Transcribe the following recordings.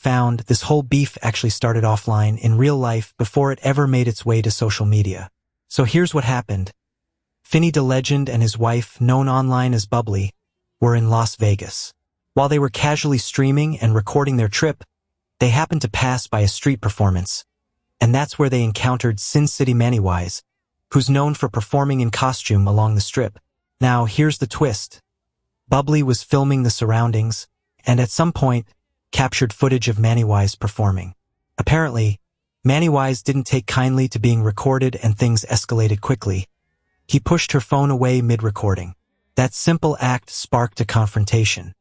found, this whole beef actually started offline in real life before it ever made its way to social media. So here's what happened. Finny the Legend and his wife, known online as Bubbly, were in Las Vegas. While they were casually streaming and recording their trip, they happened to pass by a street performance. And that's where they encountered Sin City Mannywise, who's known for performing in costume along the strip. Now, here's the twist. Bubbly was filming the surroundings, and at some point, captured footage of Mannywise performing. Apparently, Mannywise didn't take kindly to being recorded and things escalated quickly. He pushed her phone away mid-recording. That simple act sparked a confrontation.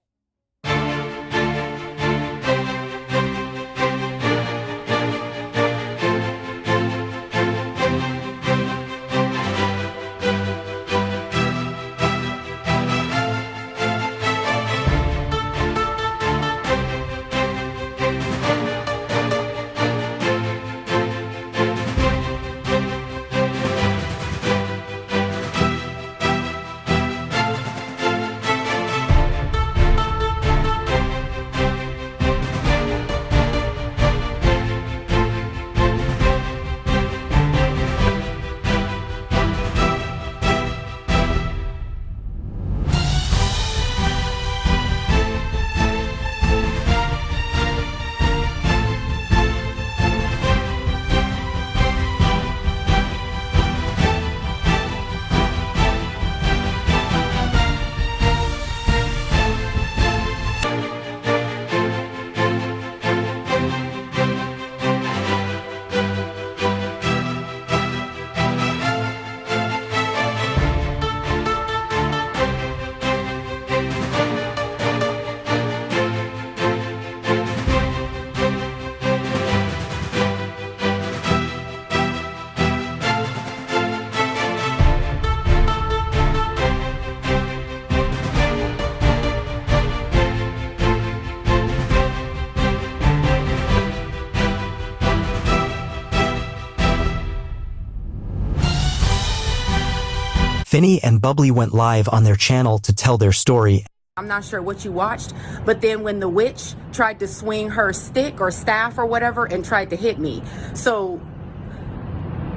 Finny and Bubbly went live on their channel to tell their story. I'm not sure what you watched, but then when the witch tried to swing her stick or staff or whatever and tried to hit me. So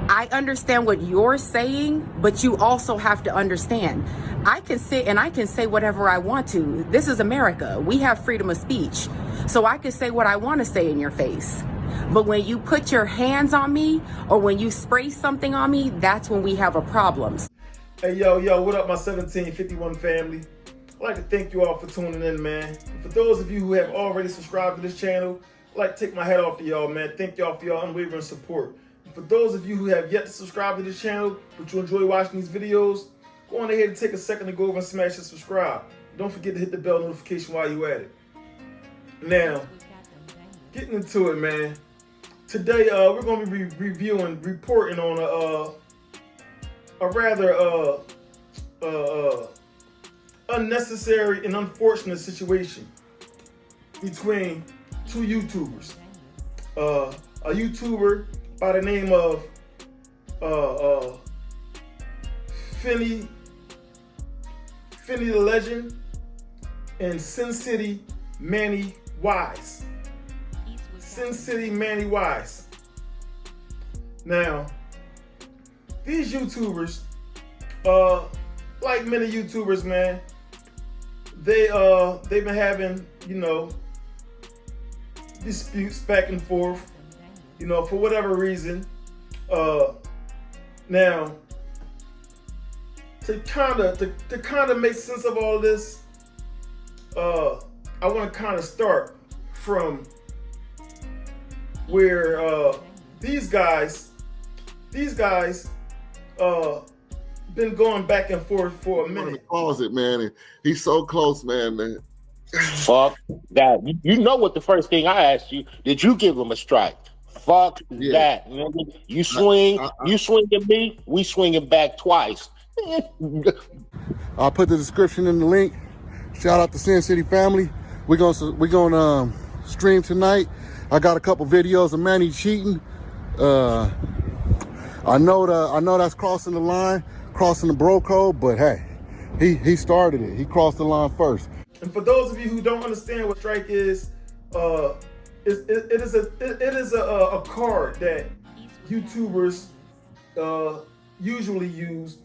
I understand what you're saying, but you also have to understand. I can sit and I can say whatever I want to. This is America. We have freedom of speech. So I can say what I want to say in your face. But when you put your hands on me or when you spray something on me, that's when we have a problem. Hey, yo, what up, my 1751 family? I'd like to thank you all for tuning in, man. And for those of you who have already subscribed to this channel, I'd like to take my hat off to y'all, man. Thank y'all for your unwavering support. And for those of you who have yet to subscribe to this channel, but you enjoy watching these videos, go on ahead and take a second to go over and smash and subscribe. Don't forget to hit the bell notification while you're at it. Now, getting into it, man. Today, we're going to be reporting on a rather unnecessary and unfortunate situation between two YouTubers. A YouTuber by the name of Finny the Legend and Sin City Mannywise. Sin City Mannywise. Now, these YouTubers, like many YouTubers, man, they've been having, disputes back and forth, for whatever reason. Now, to kind of make sense of all this, I want to kind of start from where these guys been going back and forth for a minute. Closet, man, and he's so close, man. Fuck that. You know what the first thing I asked you, did you give him a strike? Fuck that. You swing at me, we swinging back twice. I'll put the description in the link. Shout out to Sin City family. We're gonna stream tonight. I got a couple videos of Manny cheating. I know that's crossing the line, crossing the bro code, but hey, he started it. He crossed the line first. And for those of you who don't understand what strike is, it is a card that YouTubers usually use.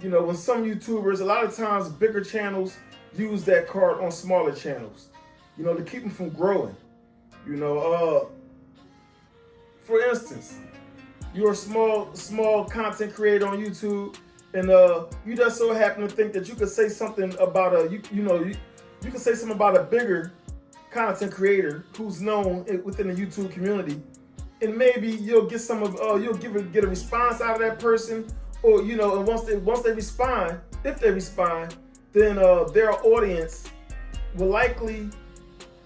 You know, when some YouTubers, a lot of times bigger channels use that card on smaller channels, you know, to keep them from growing. You know, for instance, you're a small content creator on YouTube, and you just so happen to think that you could say something about you could say something about a bigger content creator who's known within the YouTube community, and maybe you'll get get a response out of that person, or you know, and once they respond, if they respond, then their audience will likely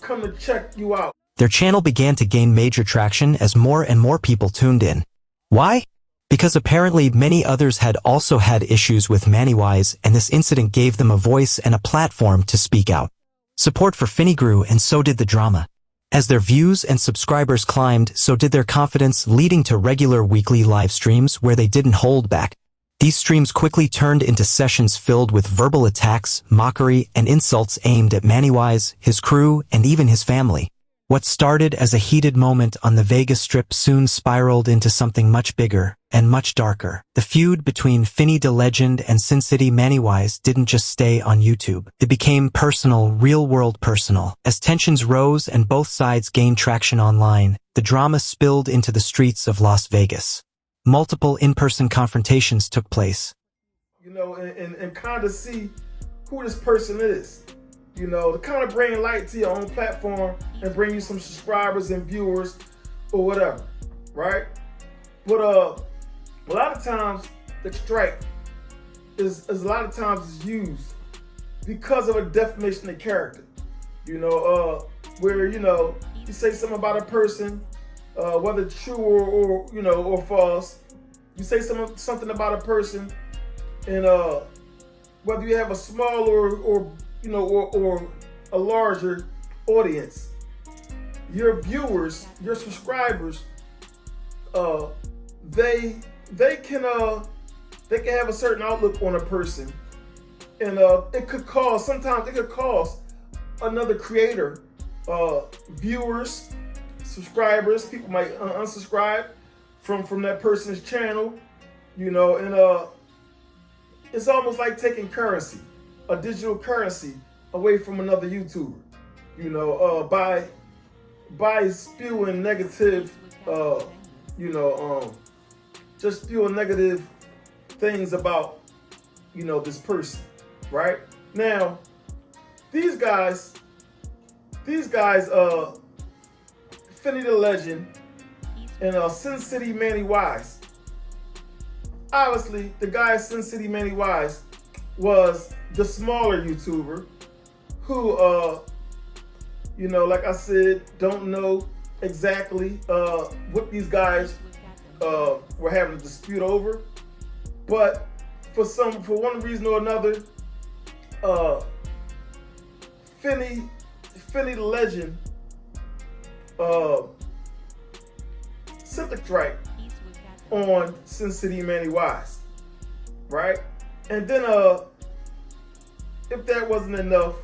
come to check you out. Their channel began to gain major traction as more and more people tuned in. Why? Because apparently many others had also had issues with ManyWise, and this incident gave them a voice and a platform to speak out. Support for Finney grew, and so did the drama. As their views and subscribers climbed, so did their confidence, leading to regular weekly live streams where they didn't hold back. These streams quickly turned into sessions filled with verbal attacks, mockery, and insults aimed at ManyWise, his crew, and even his family. What started as a heated moment on the Vegas Strip soon spiraled into something much bigger and much darker. The feud between Finney the Legend and Sin City ManyWise didn't just stay on YouTube. It became personal, real-world personal. As tensions rose and both sides gained traction online, the drama spilled into the streets of Las Vegas. Multiple in-person confrontations took place. You know, and kind of see who this person is. You know, to kind of bring light to your own platform and bring you some subscribers and viewers or whatever, right? But a lot of times the strike is used because of a defamation of character. You know, where you say something about a person, whether it's true or false. You say something about a person, and whether you have a small or a larger audience, your viewers, your subscribers, they can have a certain outlook on a person, and it could cause another creator, viewers, subscribers, people might unsubscribe from that person's channel, you know, and it's almost like taking currency, a digital currency, away from another YouTuber, you know, by spewing negative, just spewing negative things about, you know, this person, right? Now, these guys, Finney the Legend and Sin City ManyWise. Obviously, the guy Sin City ManyWise was the smaller YouTuber who, like I said, don't know exactly what these guys were having a dispute over. But for one reason or another, Finney the Legend sent the strike on Sin City ManyWise, right? And then if that wasn't enough,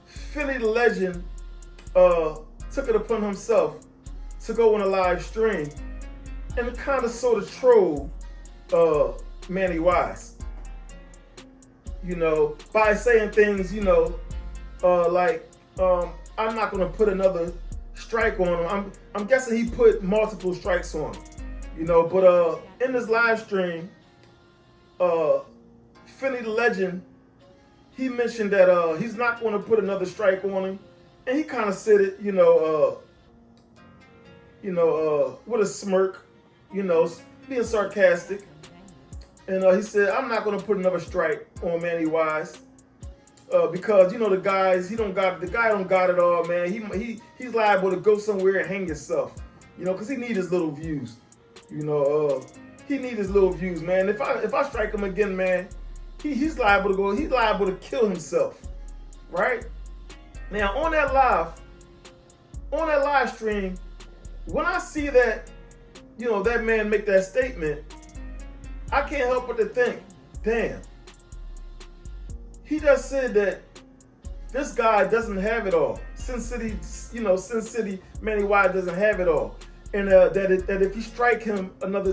Finney the Legend took it upon himself to go on a live stream and kind of sort of troll ManyWise, you know, by saying things, you know, like I'm not gonna put another strike on him. I'm guessing he put multiple strikes on him, you know. But in this live stream, Finney the Legend, he mentioned that he's not going to put another strike on him, and he kind of said it, with a smirk, you know, being sarcastic. And he said, "I'm not going to put another strike on ManyWise because you know the guy don't got it all, man. He's liable to go somewhere and hang himself, you know, because he need his little views, you know. He need his little views, man. If I strike him again, man, he's liable to kill himself, right?" Now on that live stream, when I see that, you know, that man make that statement, I can't help but to think, damn, he just said that this guy doesn't have it all. Sin City, Sin City Manny Wise doesn't have it all, and that if you strike him another,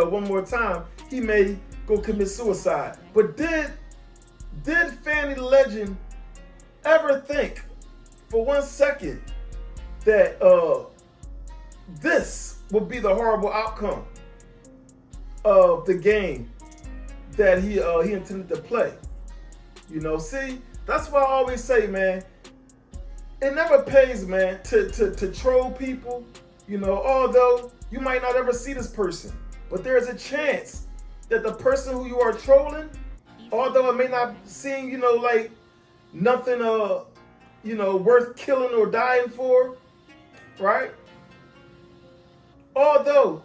one more time, he may go commit suicide. But did Fanny the Legend ever think for 1 second that this would be the horrible outcome of the game that he intended to play? See, that's why I always say, man, it never pays, man, to troll people, although you might not ever see this person, but there's a chance that the person who you are trolling, although it may not seem, like nothing, worth killing or dying for, right? Although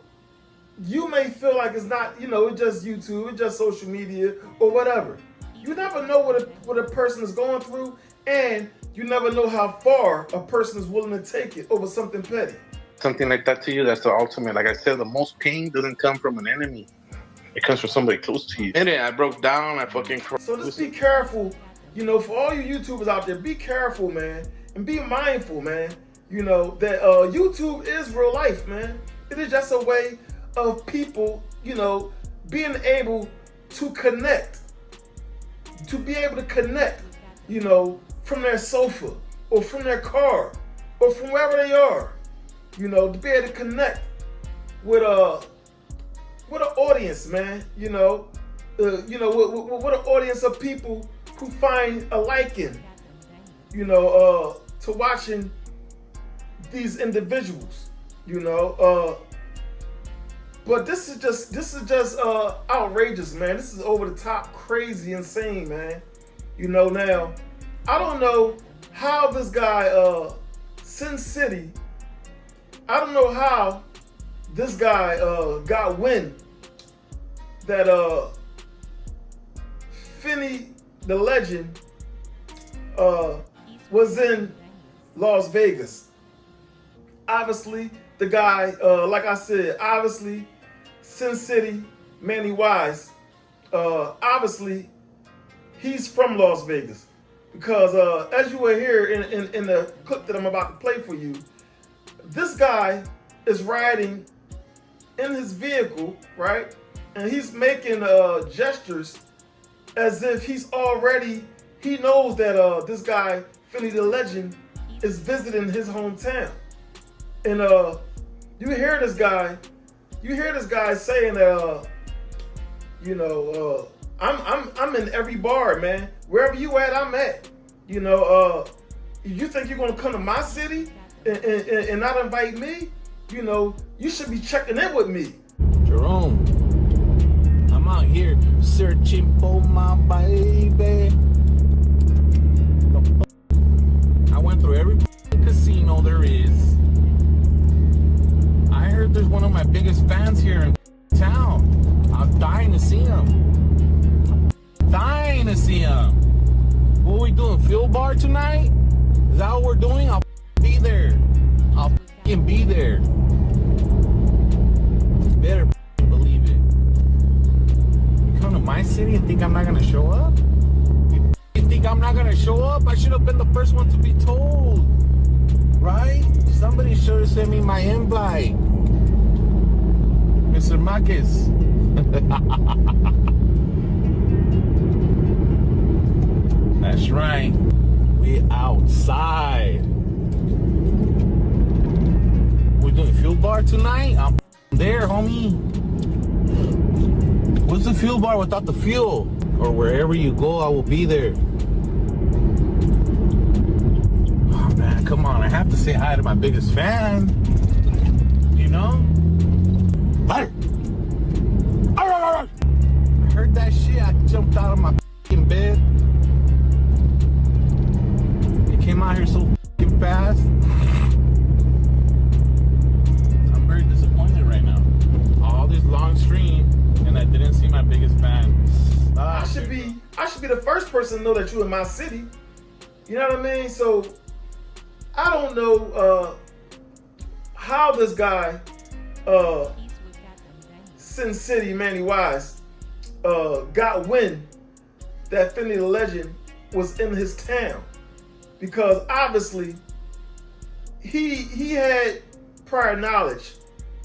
you may feel like it's not, it's just YouTube, it's just social media or whatever. You never know what a person is going through, and you never know how far a person is willing to take it over something petty. Something like that to you, that's the ultimate. Like I said, the most pain doesn't come from an enemy. It comes from somebody close to you. And then I broke down, I fucking cried. So just be careful, for all you YouTubers out there, be careful, man, and be mindful, man, that YouTube is real life, man. It is just a way of people, being able to connect, from their sofa or from their car or from wherever they are, to be able to connect with an audience, man, with an audience of people who find a liking, to watching these individuals, but this is just outrageous, man. This is over the top, crazy, insane, man. Now, I don't know how this guy, Sin City, I don't know how this guy got wind that Finny the Legend was in Las Vegas. Obviously, the guy, like I said, obviously, Sin City Manny Wise, obviously, he's from Las Vegas. Because as you will hear in the clip that I'm about to play for you, this guy is riding in his vehicle, right? And he's making gestures as if he knows that this guy, Finny the Legend, is visiting his hometown. And you hear this guy saying that, I'm in every bar, man. Wherever you at, I'm at. You think you're gonna come to my city and not invite me? You should be checking in with me. Jerome, I'm out here searching for my baby. I went through every casino there is. I heard there's one of my biggest fans here in town. I'm dying to see him. Dying to see him. What are we doing? Fuel bar tonight? Is that what we're doing? I'll be there. I'll be there. Better believe it. You come to my city and think I'm not gonna show up? You think I'm not gonna show up? I should have been the first one to be told. Right? Somebody should have sent me my invite. Mr. Marquez. That's right. We outside. We're doing fuel bar tonight? I'm there, homie. What's the fuel bar without the fuel? Or wherever you go, I will be there. Oh man, come on. I have to say hi to my biggest fan. Butter. I heard that shit. I jumped out of my bed. It came out here so fast. I'm very disappointed right now. All this long stream, and I didn't see my biggest fan. I should be the first person to know that you're in my city. You know what I mean? So I don't know how this guy, Sin City Manny Wise, got wind that Finny the Legend was in his town, because obviously he had prior knowledge,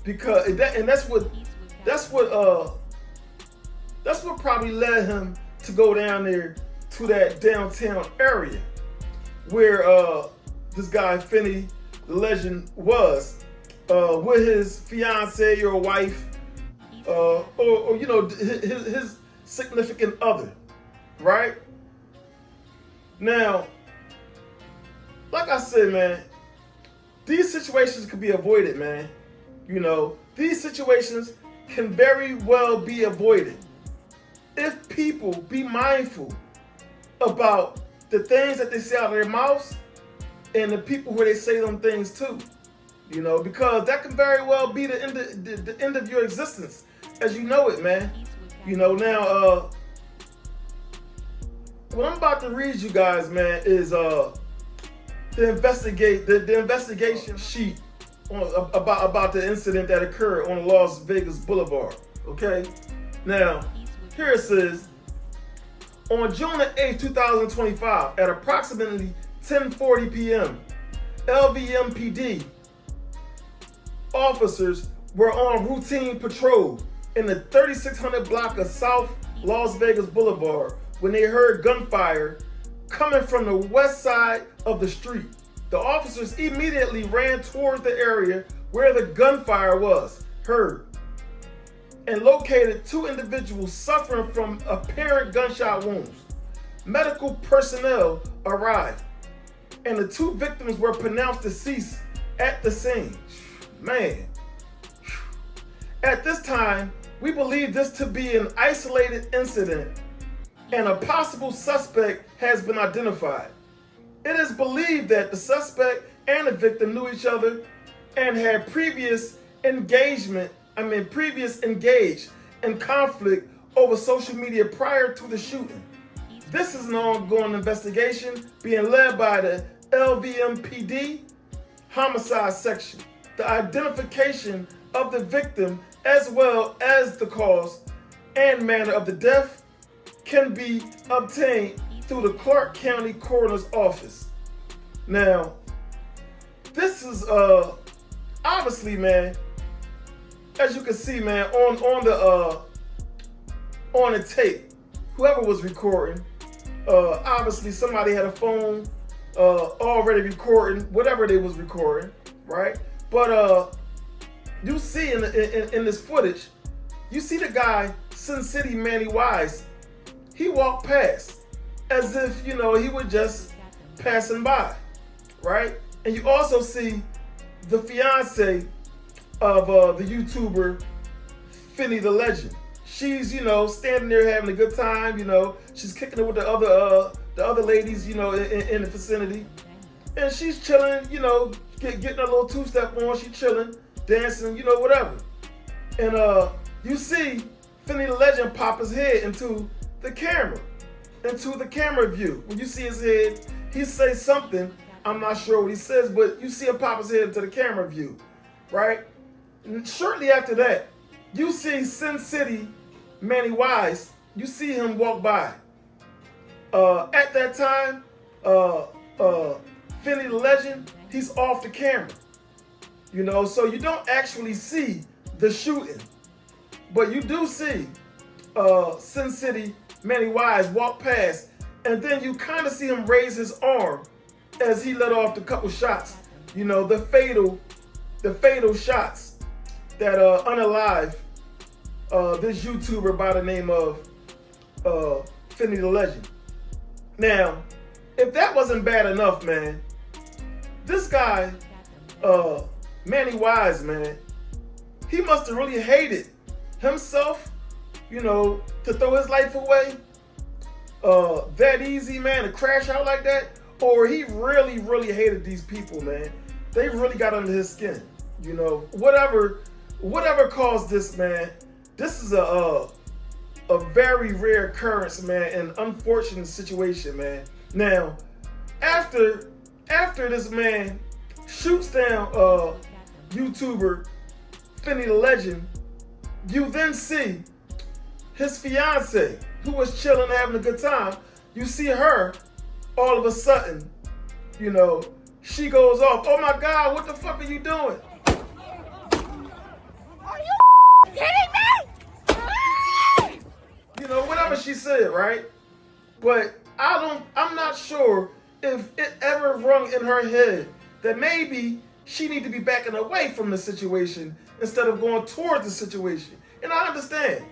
because that's what probably led him to go down there to that downtown area where this guy Finney the Legend was with his fiance or wife, or you know, his significant other, right? Now, like I said, man, these situations can be avoided, man. You know, these situations can very well be avoided if people be mindful about the things that they say out of their mouths and the people who they say them things to. You know, because that can very well be the end of your existence as you know it, man. You know, now what I'm about to read you guys, man, is the investigation sheet about the incident that occurred on Las Vegas Boulevard. Okay, now here it says, on June 8, 2025, at approximately 10:40 p.m., LVMPD officers were on routine patrol in the 3600 block of South Las Vegas Boulevard when they heard gunfire coming from the west side of the street. The officers immediately ran towards the area where the gunfire was heard and located two individuals suffering from apparent gunshot wounds. Medical personnel arrived and the two victims were pronounced deceased at the scene. Man. At this time, we believe this to be an isolated incident and a possible suspect has been identified. It is believed that the suspect and the victim knew each other and had previously engaged in conflict over social media prior to the shooting. This is an ongoing investigation being led by the LVMPD homicide section. The identification of the victim as well as the cause and manner of the death can be obtained through the Clark County Coroner's Office. Now, this is obviously, man, as you can see, man, on the tape, whoever was recording, obviously somebody had a phone already recording whatever they was recording, right? But you see in this footage, you see the guy, Sin City Manny Wise, he walked past as if, you know, he was just passing by, right? And you also see the fiance of the YouTuber Finney the Legend. She's, you know, standing there having a good time, you know, she's kicking it with the other ladies, you know, in the vicinity. And she's chilling, you know, getting a little two-step on, she's chilling, dancing, you know, whatever. And you see Finney the Legend pop his head into the camera view. When you see his head, he says something, I'm not sure what he says, but you see him pop his head into the camera view, right? And shortly after that, you see Sin City Manny Wise, you see him walk by. At that time, Finney the Legend, he's off the camera. You know, so you don't actually see the shooting, but you do see Sin City Manny Wise walk past, and then you kind of see him raise his arm as he let off the couple shots. You know, the fatal shots that unalive this YouTuber by the name of Finney the Legend. Now, if that wasn't bad enough, man, this guy, Manny Wise, man, he must have really hated himself, you know, to throw his life away that easy, man, to crash out like that, or he really, really hated these people, man. They really got under his skin, you know. Whatever caused this, man, this is a very rare occurrence, man, and unfortunate situation, man. Now, after this man shoots down YouTuber Finney the Legend, you then see his fiance, who was chilling, having a good time. You see her all of a sudden, you know, she goes off. Oh my God, what the fuck are you doing? Are you kidding me? You know, whatever she said, right? But I'm not sure if it ever rung in her head that maybe she need to be backing away from the situation instead of going towards the situation. And I understand,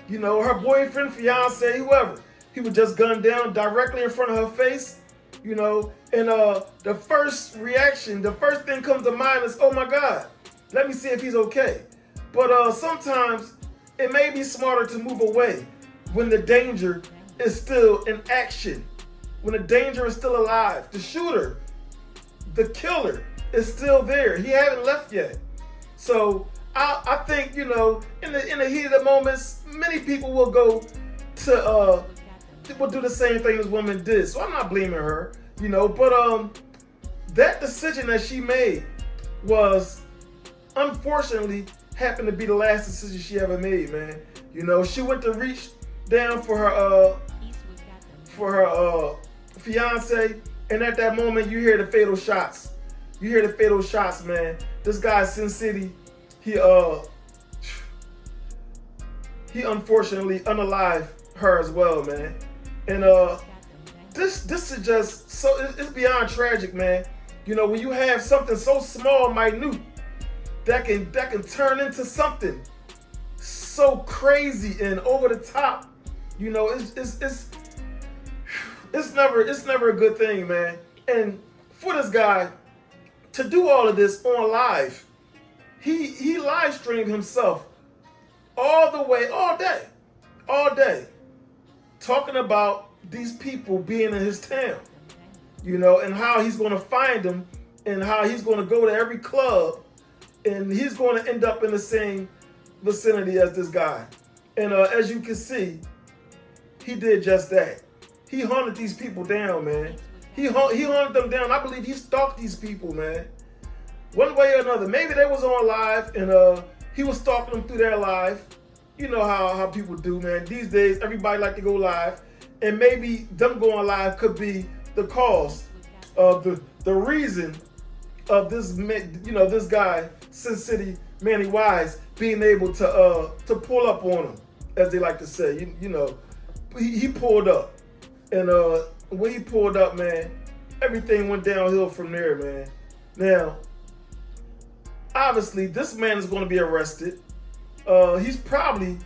you know, her boyfriend, fiance, whoever, he was just gunned down directly in front of her face, you know, and the first reaction, the first thing comes to mind is, oh my God, let me see if he's okay. But sometimes it may be smarter to move away when the danger is still in action, when the danger is still alive. The shooter, the killer is still there. He haven't left yet. So I think, you know, in the heat of the moments, many people will go to will do the same thing this woman did. So I'm not blaming her, you know, but that decision that she made was unfortunately happened to be the last decision she ever made, man. You know, she went to reach down for her fiance, and at that moment you hear the fatal shots. You hear the fatal shots, man. This guy, Sin City, he unfortunately unalived her as well, man. And this is just so, it's beyond tragic, man. You know, when you have something so small, minute, that can turn into something so crazy and over the top, you know, it's never a good thing, man. And for this guy to do all of this on live, he live streamed himself all day, talking about these people being in his town, you know, and how he's going to find them, and how he's going to go to every club, and he's going to end up in the same vicinity as this guy. And as you can see, he did just that. He hunted these people down, man. He hunted them down. I believe he stalked these people, man. One way or another. Maybe they was on live and he was stalking them through their live. You know how people do, man. These days, everybody like to go live. And maybe them going live could be the cause of the reason of this, you know, this guy, Sin City Manny Wise, being able to pull up on him, as they like to say. You know, he pulled up. And when he pulled up, man, everything went downhill from there, man. Now, obviously, this man is going to be arrested. He's probably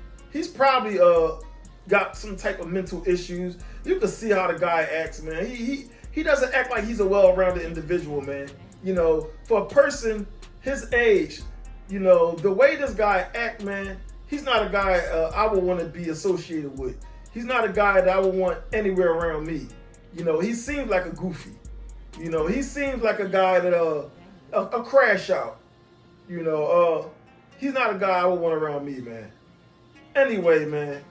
got some type of mental issues. You can see how the guy acts, man. He doesn't act like he's a well-rounded individual, man. You know, for a person his age, you know, the way this guy act, man, he's not a guy I would want to be associated with. He's not a guy that I would want anywhere around me. You know, he seems like a goofy. You know, he seems like a guy that a crash out. You know, he's not a guy I would want around me, man. Anyway, man,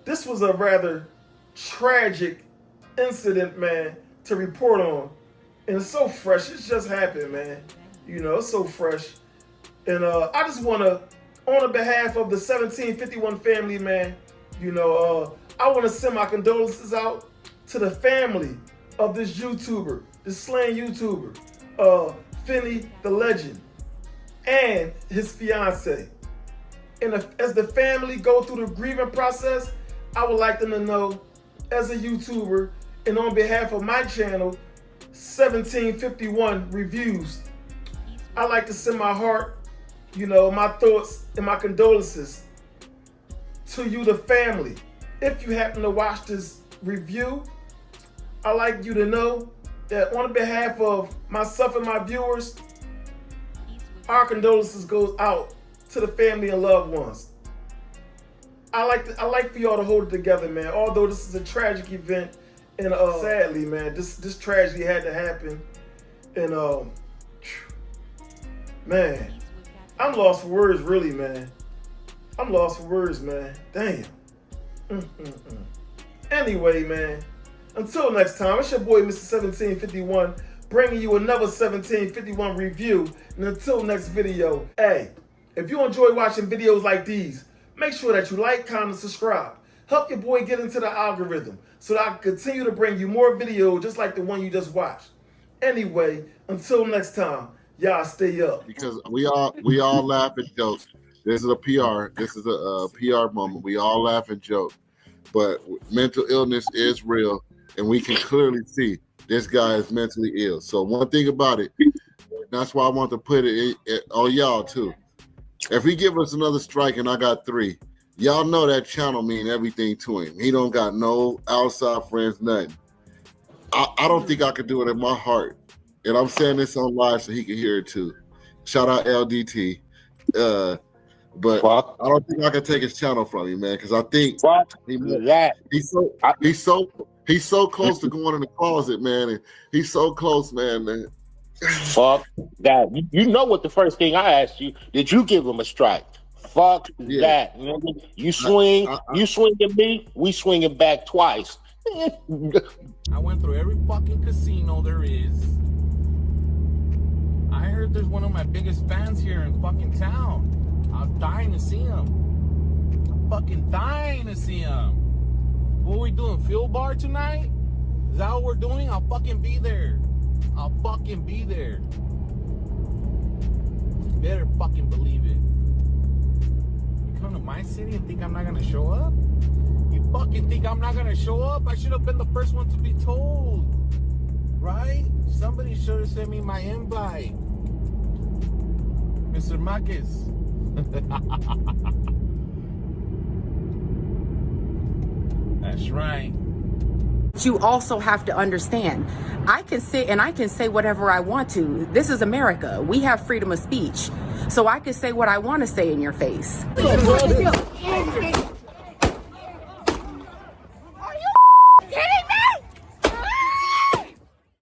this was a rather tragic incident, man, to report on. And it's so fresh. It's just happened, man. You know, it's so fresh. And I just want to, on the behalf of the 1751 family, man, you know, I want to send my condolences out to the family of this YouTuber, this slain YouTuber, Finney the Legend, and his fiance. And as the family go through the grieving process, I would like them to know, as a YouTuber, and on behalf of my channel, 1751 Reviews, I like to send my heart, you know, my thoughts and my condolences to you, the family. If you happen to watch this review, I'd like you to know that on behalf of myself and my viewers, our condolences goes out to the family and loved ones. I like for y'all to hold it together, man. Although this is a tragic event, and sadly, man, this tragedy had to happen. And man, I'm lost for words, really, man. I'm lost for words, man. Damn. Anyway, man, until next time, it's your boy, Mr. 1751, bringing you another 1751 review. And until next video, hey, if you enjoy watching videos like these, make sure that you like, comment, subscribe. Help your boy get into the algorithm so that I can continue to bring you more videos just like the one you just watched. Anyway, Until next time, y'all stay up. Because we all laugh and joke. This is a PR. This is a PR moment. We all laugh and joke, but mental illness is real, and we can clearly see this guy is mentally ill. So one thing about it, that's why I want to put it on y'all too. If he give us another strike and I got 3, y'all know that channel mean everything to him. He don't got no outside friends, nothing. I don't think I could do it in my heart. And I'm saying this on live so he can hear it too. Shout out LDT. But I don't think I can take his channel from you, man, because I think he's so close to going in the closet, man. And he's so close, man. Fuck that. You know what the first thing I asked you, did you give him a strike? Fuck that. You swing at me, we swinging back twice. I went through every fucking casino there is. I heard there's one of my biggest fans here in fucking town. I'm dying to see him. I'm fucking dying to see him. What are we doing? Fuel bar tonight? Is that what we're doing? I'll fucking be there. I'll fucking be there. You better fucking believe it. You come to my city and think I'm not gonna show up? You fucking think I'm not gonna show up? I should have been the first one to be told. Right? Somebody should have sent me my invite. Mr. Marquez. That's right. But you also have to understand, I can sit and I can say whatever I want to. This is America. We have freedom of speech. So I can say what I want to say in your face.